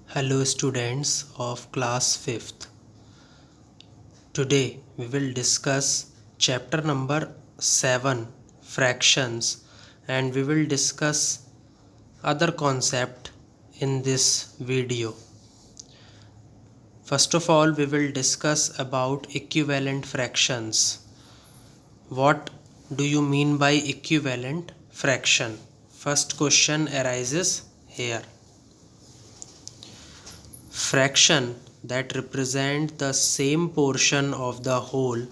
Hello students of class 5th. Today we will discuss chapter number 7 fractions, and we will discuss other concept in this video. First of all, we will discuss about equivalent fractions. What do you mean by equivalent fraction? First question arises here. Fraction that represent the same portion of the whole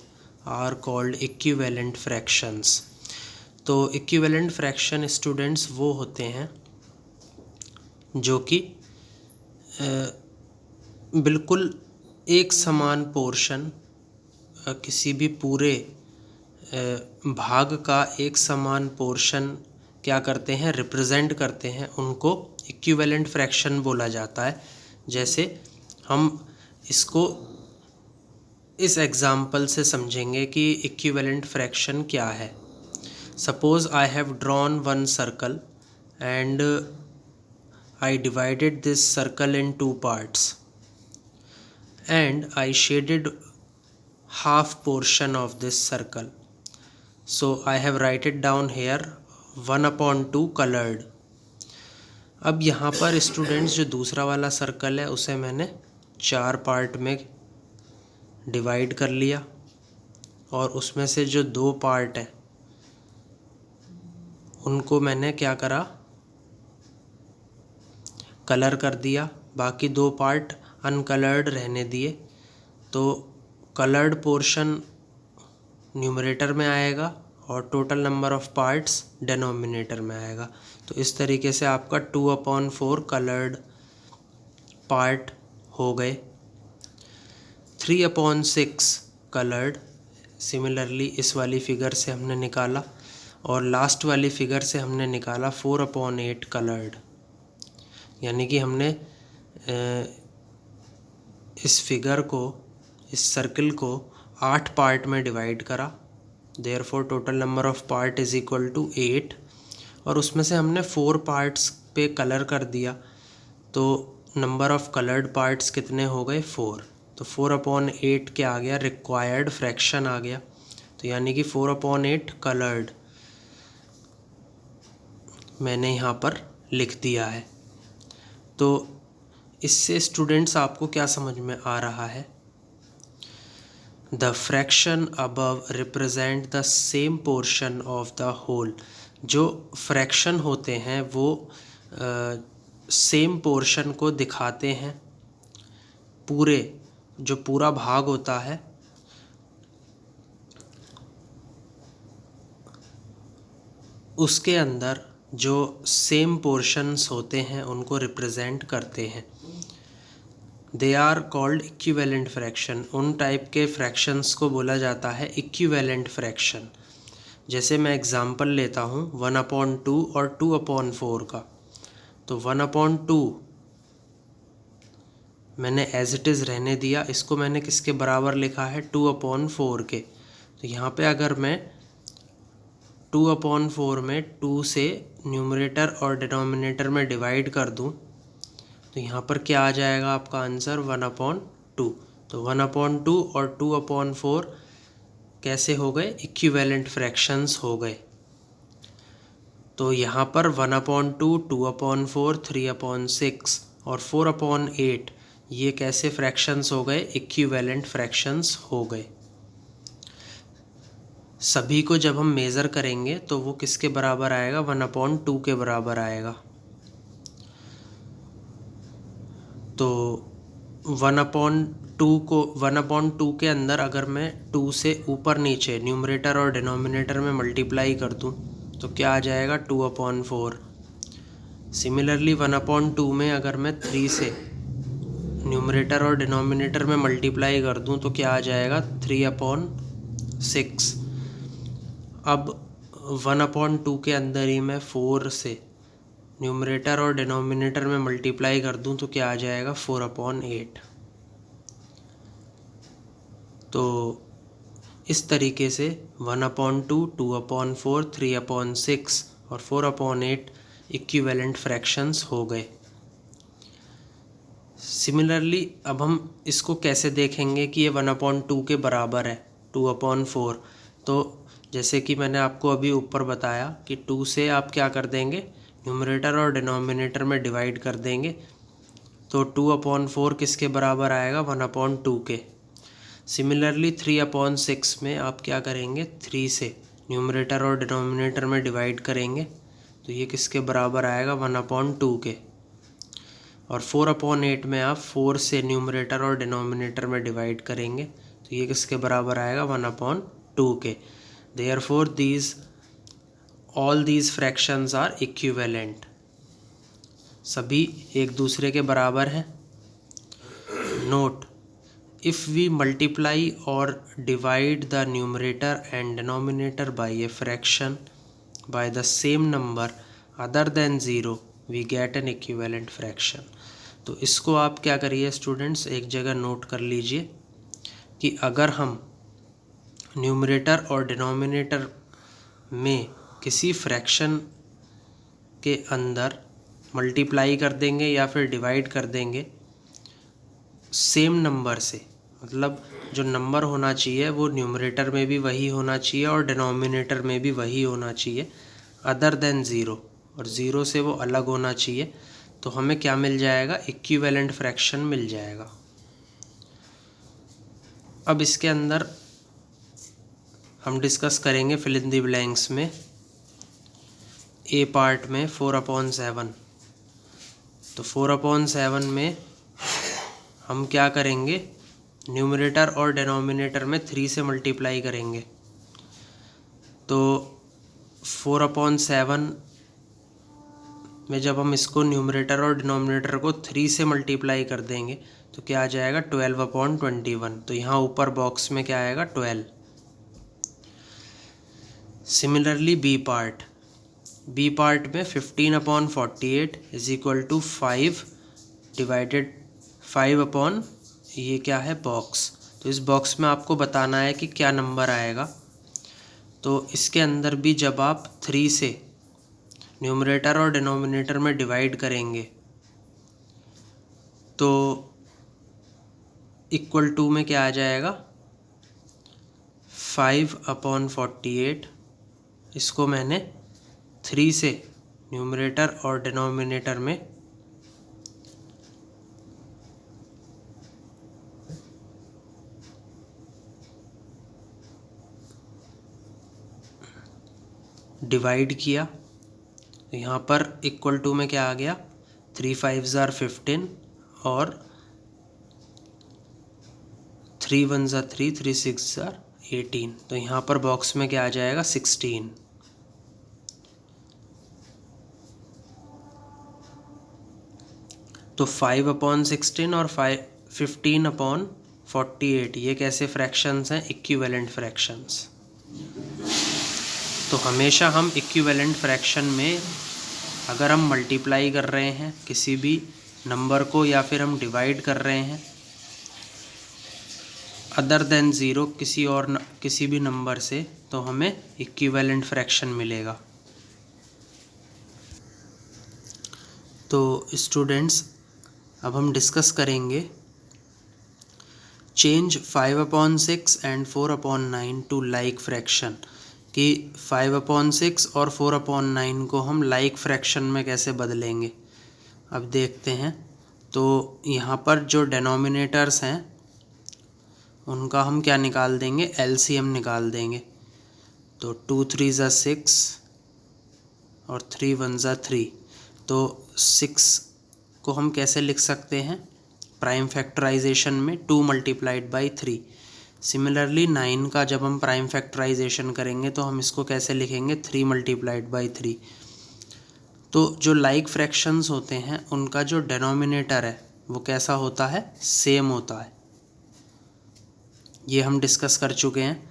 are called equivalent fractions. तो equivalent fraction students वो होते हैं जो कि बिल्कुल एक समान portion किसी भी पूरे भाग का एक समान पोर्शन क्या करते हैं, रिप्रेजेंट करते हैं, उनको इक्विवेलेंट फ्रैक्शन बोला जाता है। जैसे हम इसको इस एग्जाम्पल से समझेंगे कि इक्विवेलेंट फ्रैक्शन क्या है। Suppose I have drawn one circle and I divided this circle in 2 parts and I shaded half portion of this circle. So I have write it down here 1/2 colored. अब यहाँ पर students जो दूसरा वाला circle है उसे मैंने 4 part में डिवाइड कर लिया और उसमें से जो 2 पार्ट हैं उनको मैंने क्या करा, कलर कर दिया, बाकी 2 पार्ट अनकलर्ड रहने दिए। तो कलर्ड पोर्शन न्यूमरेटर में आएगा और total number of parts denominator में आएगा। तो इस तरीके से आपका 2/4 कलर्ड पार्ट हो गए। 3/6 कलर्ड सिमिलरली इस वाली फिगर से हमने निकाला और लास्ट वाली फिगर से हमने निकाला 4/8 कलर्ड। यानी कि हमने इस फिगर को, इस सर्कल को 8 पार्ट में डिवाइड करा। Therefore total number of part is equal to 8 और उसमें से हमने 4 पार्ट्स पे कलर कर दिया। तो नंबर ऑफ कलर्ड पार्ट्स कितने हो गए, 4। तो 4/8 क्या आ गया, रिक्वायर्ड फ्रैक्शन आ गया। तो यानी कि 4/8 कलर्ड मैंने यहाँ पर लिख दिया है। तो इससे स्टूडेंट्स आपको क्या समझ में आ रहा है, the fraction above represent the same portion of the whole. जो फ्रैक्शन होते हैं वो सेम पोर्शन को दिखाते हैं। पूरे जो पूरा भाग होता है उसके अंदर जो सेम पोर्शंस होते हैं उनको रिप्रेजेंट करते हैं। They are called equivalent fraction. उन टाइप के फ्रैक्शंस को बोला जाता है इक्विवेलेंट फ्रैक्शन। जैसे मैं एग्ज़ाम्पल लेता हूँ 1/2 और 2/4 का। तो 1/2 मैंने एज इट इज़ रहने दिया, इसको मैंने किसके बराबर लिखा है, 2/4 के। तो यहाँ पे अगर मैं 2/4 में 2 से न्यूमरेटर और डिनोमिनेटर में डिवाइड कर दूँ तो यहाँ पर क्या आ जाएगा आपका आंसर, 1/2। तो 1/2 और 2/4 कैसे हो गए, इक्विवेलेंट फ्रैक्शंस हो गए। तो यहाँ पर 1/2, 2/4, 3/6 और 4/8 ये कैसे फ्रैक्शंस हो गए, इक्विवेलेंट फ्रैक्शंस हो गए। सभी को जब हम मेज़र करेंगे तो वो किसके बराबर आएगा, 1/2 के बराबर आएगा। तो 1/2 के अंदर अगर मैं 2 से ऊपर नीचे न्यूमरेटर और डिनोमिनेटर में मल्टीप्लाई कर दूं तो क्या आ जाएगा, 2/4। सिमिलरली 1/2 में अगर मैं 3 से न्यूमरेटर और डिनोमिनेटर में मल्टीप्लाई कर दूं तो क्या आ जाएगा, 3/6। अब 1/2 के अंदर ही मैं 4 से न्यूमरेटर और डिनोमिनेटर में मल्टीप्लाई कर दूं तो क्या आ जाएगा, 4/8। तो इस तरीके से 1/2, 2/4, 3/6 और 4/8 इक्विवेलेंट फ्रैक्शंस हो गए। सिमिलरली अब हम इसको कैसे देखेंगे कि ये 1/2 के बराबर है 2/4। तो जैसे कि मैंने आपको अभी ऊपर बताया कि 2 से आप क्या कर देंगे, न्यूमरेटर और डिनोमिनेटर में डिवाइड कर देंगे, तो 2/4 किसके बराबर आएगा, 1/2 के। सिमिलरली 3/6 में आप क्या करेंगे, 3 से न्यूमरेटर और डिनोमिनेटर में डिवाइड करेंगे, तो ये किसके बराबर आएगा, 1/2 के। और 4/8 में आप 4 से न्यूमरेटर और डिनोमिनेटर में डिवाइड करेंगे, तो ये किसके बराबर आएगा, 1/2 के। Therefore all these fractions are equivalent, सभी एक दूसरे के बराबर हैं। नोट, इफ़ वी मल्टीप्लाई और divide the numerator and denominator by a fraction by the same number other than 0 we get an equivalent fraction. तो इसको आप क्या करिए स्टूडेंट्स, एक जगह नोट कर लीजिए कि अगर हम न्यूमरेटर और डिनोमिनेटर में किसी फ्रैक्शन के अंदर मल्टीप्लाई कर देंगे या फिर डिवाइड कर देंगे सेम नंबर से, मतलब जो नंबर होना चाहिए वो न्यूमरेटर में भी वही होना चाहिए और डिनोमिनेटर में भी वही होना चाहिए, अदर देन 0, और 0 से वो अलग होना चाहिए, तो हमें क्या मिल जाएगा, इक्विवेलेंट फ्रैक्शन मिल जाएगा। अब इसके अंदर हम डिस्कस करेंगे फिल इन द ब्लैंक्स में। ए पार्ट में 4/7, तो 4/7 में हम क्या करेंगे, न्यूमरेटर और डिनोमिनेटर में 3 से मल्टीप्लाई करेंगे, तो 4/7 में जब हम इसको न्यूमरेटर और डिनोमिनेटर को 3 से मल्टीप्लाई कर देंगे तो क्या आ जाएगा, 12/21। तो यहाँ ऊपर बॉक्स में क्या आएगा, 12। सिमिलरली बी पार्ट में 15/48 इज इक्वल टू 5 डिवाइडेड 5 ये क्या है, बॉक्स। तो इस बॉक्स में आपको बताना है कि क्या नंबर आएगा। तो इसके अंदर भी जब आप 3 से न्यूमरेटर और डिनोमिनेटर में डिवाइड करेंगे तो इक्वल टू में क्या आ जाएगा, 5/48। इसको मैंने 3 से न्यूमरेटर और डिनोमिनेटर में डिवाइड किया, तो यहाँ पर इक्वल टू में क्या आ गया, 3 5s are 15 और 3 1s are 3, 3 6s are 18। तो यहाँ पर बॉक्स में क्या आ जाएगा, 16। तो 5/16 और 15/48 ये कैसे फ्रैक्शंस हैं, इक्विवेलेंट फ्रैक्शंस। तो हमेशा हम इक्विवेलेंट फ्रैक्शन में अगर हम मल्टीप्लाई कर रहे हैं किसी भी नंबर को या फिर हम डिवाइड कर रहे हैं अदर देन 0 किसी भी नंबर से, तो हमें इक्विवेलेंट फ्रैक्शन मिलेगा। तो स्टूडेंट्स अब हम डिस्कस करेंगे change 5/6 and 4/9 to like fraction, कि 5/6 और 4/9 को हम लाइक फ्रैक्शन में कैसे बदलेंगे। अब देखते हैं। तो यहाँ पर जो डेनोमिनेटर्स हैं उनका हम क्या निकाल देंगे, एलसीएम निकाल देंगे। तो 2 3s are 6 और 3 1s are 3। तो 6 को हम कैसे लिख सकते हैं, प्राइम फैक्टराइजेशन में 2 मल्टीप्लाइड बाई 3। सिमिलरली 9 का जब हम प्राइम फैक्टराइजेशन करेंगे तो हम इसको कैसे लिखेंगे, 3 मल्टीप्लाइड बाई 3। तो जो लाइक फ्रैक्शंस होते हैं उनका जो डेनोमिनेटर है वो कैसा होता है, सेम होता है। ये हम डिस्कस कर चुके हैं।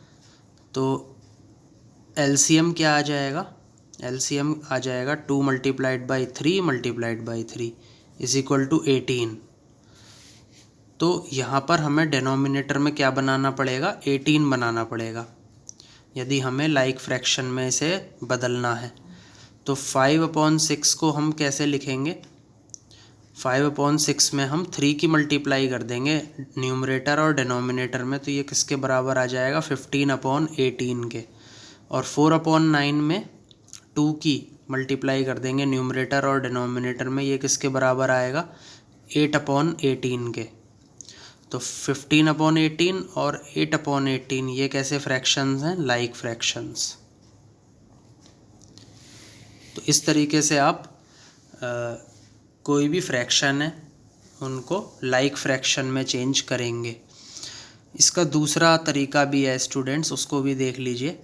तो एलसीएम क्या आ जाएगा, एलसीएम आ जाएगा 2 multiplied by 3 multiplied by 3 is equal to 18। तो यहाँ पर हमें डेनोमिनेटर में क्या बनाना पड़ेगा, 18 बनाना पड़ेगा यदि हमें लाइक फ्रैक्शन में इसे बदलना है। तो 5/6 को हम कैसे लिखेंगे, 5/6 में हम 3 की मल्टीप्लाई कर देंगे न्यूमरेटर और डिनोमिनेटर में, तो ये किसके बराबर आ जाएगा 15/18 के। और 4/9 में 2 की मल्टीप्लाई कर देंगे न्यूमरेटर और डिनोमिनेटर में, ये किसके बराबर आएगा 8/18 के। तो 15/18 और 8/18 ये कैसे फ्रैक्शंस हैं, लाइक फ्रैक्शंस। तो इस तरीके से आप कोई भी फ्रैक्शन है उनको लाइक फ्रैक्शन में चेंज करेंगे। इसका दूसरा तरीका भी है स्टूडेंट्स, उसको भी देख लीजिए।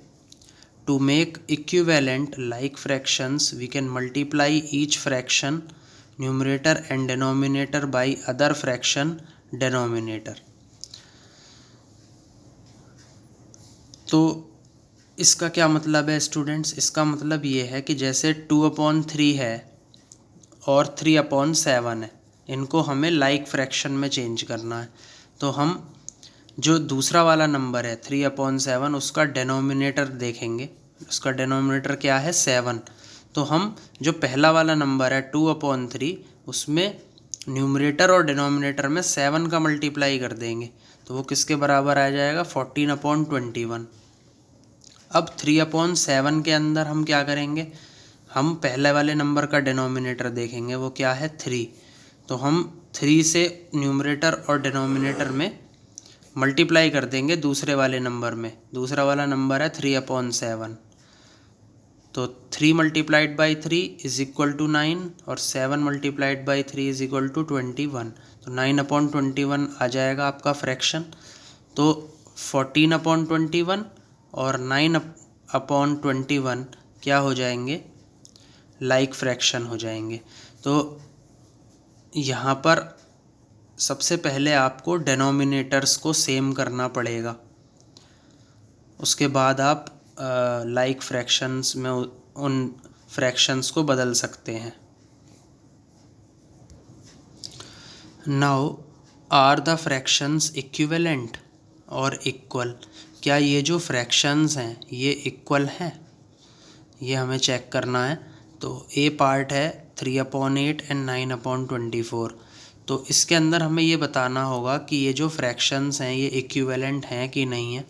To make equivalent like fractions we can multiply each fraction numerator and denominator by other fraction denominator. तो इसका क्या मतलब है स्टूडेंट्स, इसका मतलब ये है कि जैसे 2/3 है और 3/7 है, इनको हमें लाइक फ्रैक्शन में चेंज करना है। तो हम जो दूसरा वाला नंबर है 3/7 उसका डिनोमिनेटर देखेंगे, उसका डिनोमिनेटर क्या है 7। तो हम जो पहला वाला नंबर है 2/3 उसमें न्यूमरेटर और डिनोमिनेटर में 7 का मल्टीप्लाई कर देंगे, तो वो किसके बराबर आ जाएगा 14/21। अब 3/7 के अंदर हम क्या करेंगे, हम पहले वाले नंबर का डिनोमिनेटर देखेंगे, वो क्या है 3। तो हम 3 से न्यूमरेटर और डिनोमिनेटर में मल्टीप्लाई कर देंगे दूसरे वाले नंबर में। दूसरा वाला नंबर है 3/7, तो 3 multiplied by 3 is equal to 9 और 7 multiplied by 3 is equal to 21। तो 9/21 आ जाएगा आपका फ्रैक्शन। तो 14/21 और 9/21 क्या हो जाएंगे, लाइक फ्रैक्शन हो जाएंगे। तो यहाँ पर सबसे पहले आपको डिनोमिनेटर्स को सेम करना पड़ेगा, उसके बाद आप लाइक फ्रैक्शंस में उन फ्रैक्शंस को बदल सकते हैं। Now are the fractions equivalent और इक्वल, क्या ये जो फ्रैक्शंस हैं ये इक्वल हैं, ये हमें चेक करना है। तो ए पार्ट है 3/8 एंड 9/24। तो इसके अंदर हमें ये बताना होगा कि ये जो फ्रैक्शंस हैं ये इक्विवेलेंट हैं कि नहीं है।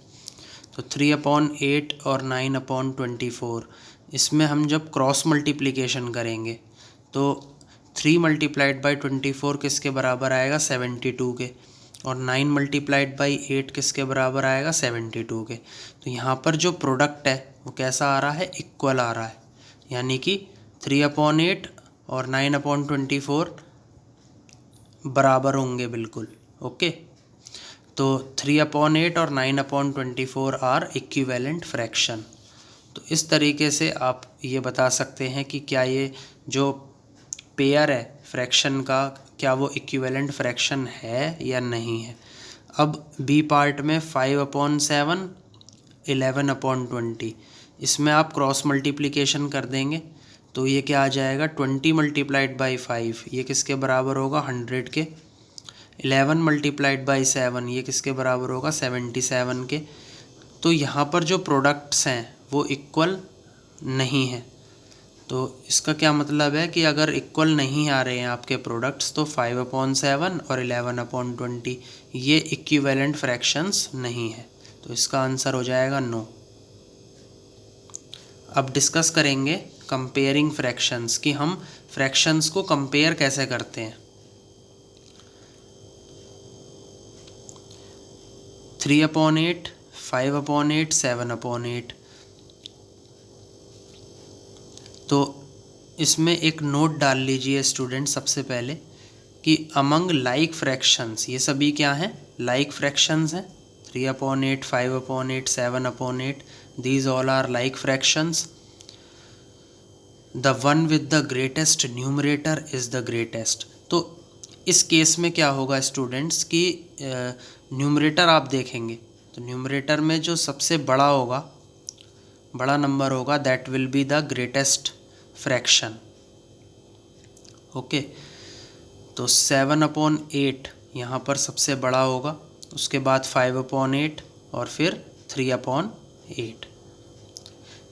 तो 3/8 और 9/24 इसमें हम जब क्रॉस मल्टीप्लिकेशन करेंगे तो 3 मल्टीप्लाइड बाई 24 किसके बराबर आएगा 72 के, और 9 मल्टीप्लाइड बाई 8 किसके बराबर आएगा 72 के। तो यहाँ पर जो प्रोडक्ट है वो कैसा आ रहा है, इक्वल आ रहा है, यानी कि 3/8 और 9/24 बराबर होंगे बिल्कुल। ओके, तो 3/8 और 9/24 आर इक्विवेलेंट फ्रैक्शन। तो इस तरीके से आप ये बता सकते हैं कि क्या ये जो पेयर है फ्रैक्शन का, क्या वो इक्विवेलेंट फ्रैक्शन है या नहीं है। अब बी पार्ट में 5/7 11/20, इसमें आप क्रॉस मल्टीप्लिकेशन कर देंगे तो ये क्या आ जाएगा 20 मल्टीप्लाइड बाई 5, ये किसके बराबर होगा 100 के। 11 मल्टीप्लाइड बाई 7 ये किसके बराबर होगा 77 के। तो यहाँ पर जो प्रोडक्ट्स हैं वो इक्वल नहीं है। तो इसका क्या मतलब है कि अगर इक्वल नहीं आ रहे हैं आपके प्रोडक्ट्स तो 5/7 और 11/20 ये इक्विवेलेंट फ्रैक्शंस नहीं है। तो इसका आंसर हो जाएगा नो। अब डिस्कस करेंगे कंपेयरिंग फ्रैक्शंस कि हम फ्रैक्शंस को कंपेयर कैसे करते हैं। 3/8 5/8 7/8। तो इसमें एक नोट डाल लीजिए स्टूडेंट सबसे पहले कि अमंग लाइक फ्रैक्शंस, ये सभी क्या हैं, लाइक फ्रैक्शंस हैं। 3/8 5/8 7/8 these all are like fractions. The one with the greatest numerator is the greatest. तो इस केस में क्या होगा स्टूडेंट्स कि न्यूमरेटर आप देखेंगे तो न्यूमरेटर में जो सबसे बड़ा होगा, बड़ा नंबर होगा, that will be the greatest fraction. Okay, तो 7/8 यहाँ पर सबसे बड़ा होगा, उसके बाद 5/8 और फिर 3/8।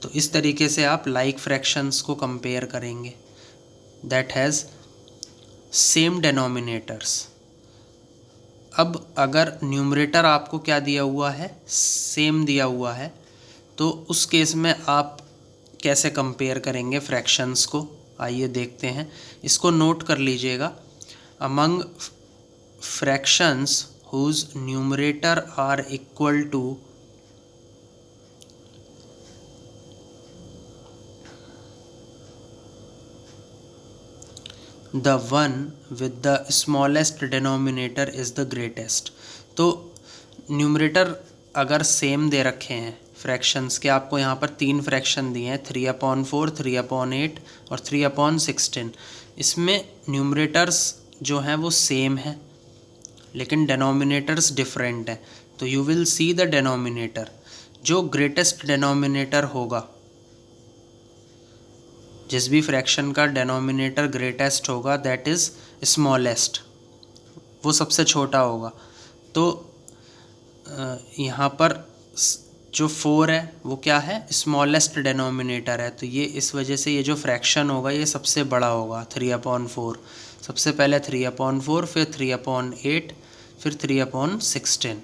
तो इस तरीके से आप लाइक फ्रैक्शंस को कंपेयर करेंगे दैट हैज़ सेम डेनोमिनेटर्स। अब अगर न्यूमरेटर आपको क्या दिया हुआ है, सेम दिया हुआ है, तो उस केस में आप कैसे कंपेयर करेंगे फ्रैक्शंस को, आइए देखते हैं। इसको नोट कर लीजिएगा। Among fractions whose numerator are equal to the one with the smallest denominator is the greatest. तो न्यूमरेटर अगर सेम दे रखे हैं फ्रैक्शंस के, आपको यहाँ पर 3 फ्रैक्शन दिए हैं, 3/4, 3/8 और 3/16। इसमें न्यूमरेटर्स जो हैं वो सेम हैं लेकिन डेनोमिनेटर्स डिफरेंट हैं। तो you will see the denominator, जो ग्रेटेस्ट डेनोमिनेटर होगा, जिस भी फ्रैक्शन का डेनोमिनेटर ग्रेटेस्ट होगा दैट इज़ स्मॉलेस्ट, वो सबसे छोटा होगा। तो यहाँ पर जो 4 है वो क्या है, स्मॉलेस्ट डेनोमिनेटर है। तो ये इस वजह से ये जो फ्रैक्शन होगा ये सबसे बड़ा होगा, 3/4। सबसे पहले 3/4, फिर 3/8, फिर 3/16।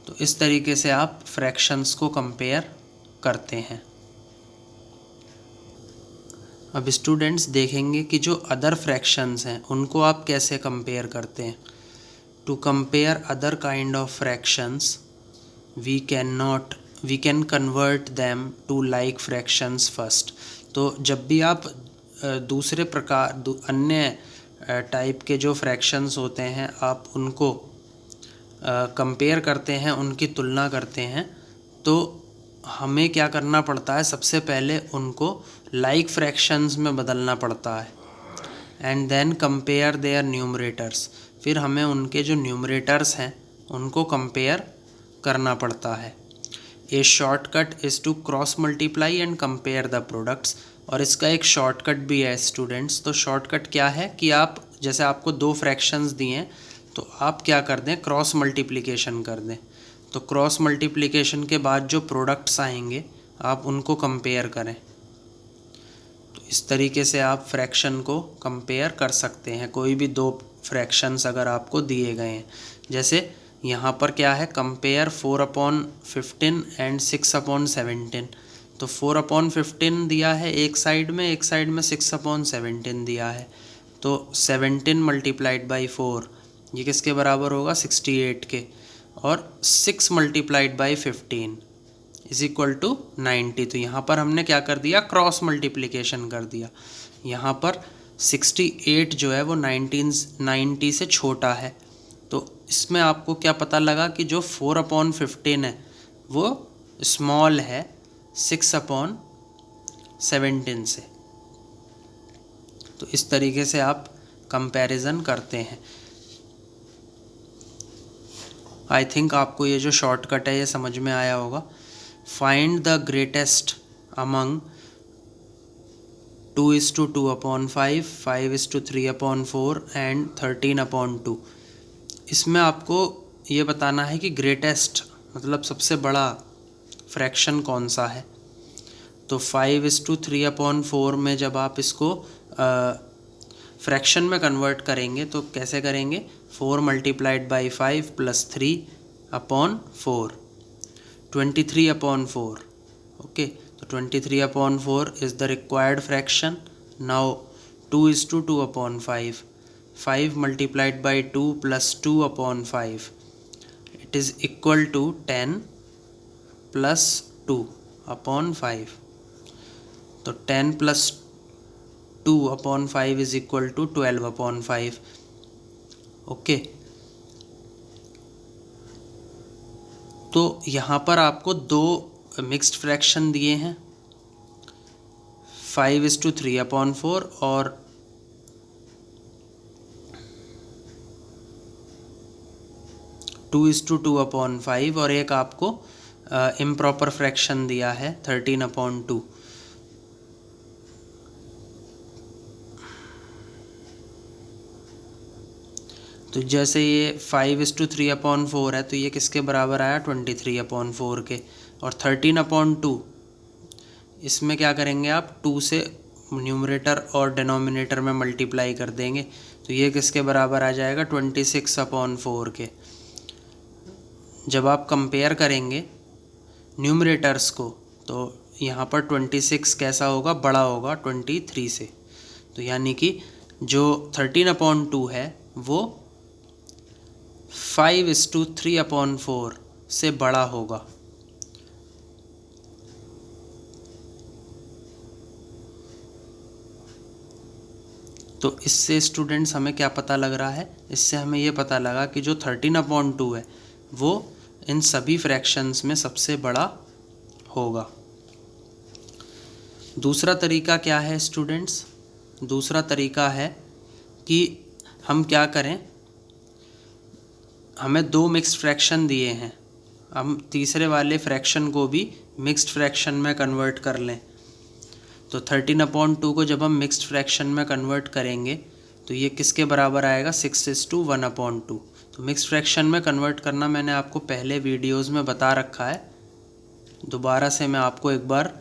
तो इस तरीके से आप फ्रैक्शंस को कंपेयर करते हैं। अब स्टूडेंट्स देखेंगे कि जो अदर फ्रैक्शंस हैं उनको आप कैसे कंपेयर करते हैं। To compare other kind of fractions we can convert them to like fractions first. तो जब भी आप दूसरे प्रकार अन्य टाइप के जो फ्रैक्शंस होते हैं आप उनको कंपेयर करते हैं, उनकी तुलना करते हैं, तो हमें क्या करना पड़ता है, सबसे पहले उनको लाइक फ्रैक्शंस में बदलना पड़ता है। And then compare their numerators, फिर हमें उनके जो न्यूमरेटर्स हैं उनको कंपेयर करना पड़ता है। A shortcut is to cross multiply and compare the products. और इसका एक शॉर्टकट भी है स्टूडेंट्स। तो शॉर्टकट क्या है कि आप जैसे आपको 2 फ्रैक्शंस दिए हैं तो आप क्या कर दें, क्रॉस मल्टीप्लिकेशन कर दें। तो क्रॉस मल्टीप्लिकेशन के बाद जो प्रोडक्ट्स आएंगे आप उनको कंपेयर करें। तो इस तरीके से आप फ्रैक्शन को कंपेयर कर सकते हैं, कोई भी 2 फ्रैक्शंस अगर आपको दिए गए हैं। जैसे यहाँ पर क्या है, कंपेयर 4/15 एंड 6/17। तो 4/15 दिया है एक साइड में 6/17 दिया है। तो 17 मल्टीप्लाइड बाई 4 ये किसके बराबर होगा, 68 के। और 6 multiplied by 15 is equal to 90। तो यहाँ पर हमने क्या कर दिया, क्रॉस मल्टीप्लिकेशन कर दिया। यहाँ पर 68 जो है वो 90 से छोटा है। तो इसमें आपको क्या पता लगा कि जो 4/15 है वो स्मॉल है 6/17 से। तो इस तरीके से आप कंपैरिजन करते हैं। आई थिंक आपको ये जो शॉर्टकट है ये समझ में आया होगा। Find the greatest among 2:2/5, 5:3/4 and 13/2। इसमें आपको ये बताना है कि ग्रेटेस्ट मतलब सबसे बड़ा फ्रैक्शन कौन सा है। तो 5:3/4 में जब आप इसको फ्रैक्शन में कन्वर्ट करेंगे तो कैसे करेंगे, 4 मल्टीप्लाइड बाई 5 प्लस 3/4, 23/4। ओके, तो 23/4 is the required fraction. Now 2:2/5, 5 multiplied by 2 plus 2/5, it is equal to 10 plus 2/5। तो 10 plus 2/5 is equal to 12/5। Okay, तो यहाँ पर आपको 2 मिक्स्ड फ्रैक्शन दिए हैं, 5:3/4 और 2:2/5, और एक आपको इम्प्रॉपर फ्रैक्शन दिया है 13/2। तो जैसे ये 5:3/4 है तो ये किसके बराबर आया, 23/4 के। और 13/2 इसमें क्या करेंगे आप, 2 से न्यूमरेटर और डिनोमिनेटर में मल्टीप्लाई कर देंगे तो ये किसके बराबर आ जाएगा 26/4 के। जब आप कंपेयर करेंगे न्यूमरेटर्स को तो यहाँ पर 26 कैसा होगा, बड़ा होगा 23 से। तो यानी कि जो 13/2 है वो 5:3/4 से बड़ा होगा। तो इससे स्टूडेंट्स हमें क्या पता लग रहा है, इससे हमें ये पता लगा कि जो 13/2 है वो इन सभी फ्रैक्शंस में सबसे बड़ा होगा। दूसरा तरीका क्या है स्टूडेंट्स, दूसरा तरीका है कि हम क्या करें, हमें 2 मिक्स्ड फ्रैक्शन दिए हैं, हम तीसरे वाले फ्रैक्शन को भी मिक्स्ड फ्रैक्शन में कन्वर्ट कर लें। तो 13/2 को जब हम मिक्स्ड फ्रैक्शन में कन्वर्ट करेंगे तो ये किसके बराबर आएगा 6:1/2। तो मिक्स्ड फ्रैक्शन में कन्वर्ट करना मैंने आपको पहले वीडियोस में बता रखा है, दोबारा से मैं आपको एक बार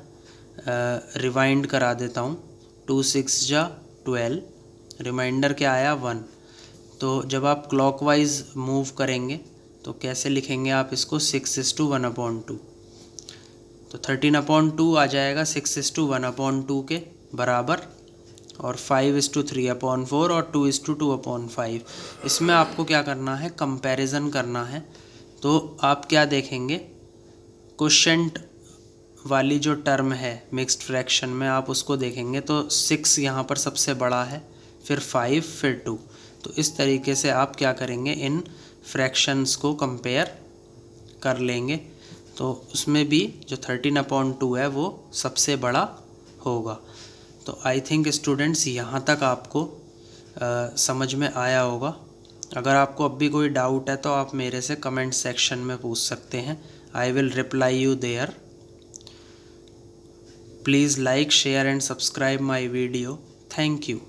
रिवाइंड करा देता हूँ। 2 6 जा 12, रिमाइंडर क्या आया 1। तो जब आप क्लॉकवाइज मूव करेंगे तो कैसे लिखेंगे आप इसको 6:1/2। तो 13/2 आ जाएगा 6:1/2 के बराबर और 5:3/4 और 2:2/5। इसमें आपको क्या करना है, कंपैरिजन करना है। तो आप क्या देखेंगे, क्वोशिएंट वाली जो टर्म है मिक्स्ड फ्रैक्शन में आप उसको देखेंगे तो 6 यहाँ पर सबसे बड़ा है, फिर 5, फिर 2। तो इस तरीके से आप क्या करेंगे, इन फ्रैक्शंस को कंपेयर कर लेंगे तो उसमें भी जो 13/2 है वो सबसे बड़ा होगा। तो आई थिंक स्टूडेंट्स यहाँ तक आपको समझ में आया होगा। अगर आपको अब भी कोई डाउट है तो आप मेरे से कमेंट सेक्शन में पूछ सकते हैं, I will reply you there. Please like, share and subscribe my video. Thank you.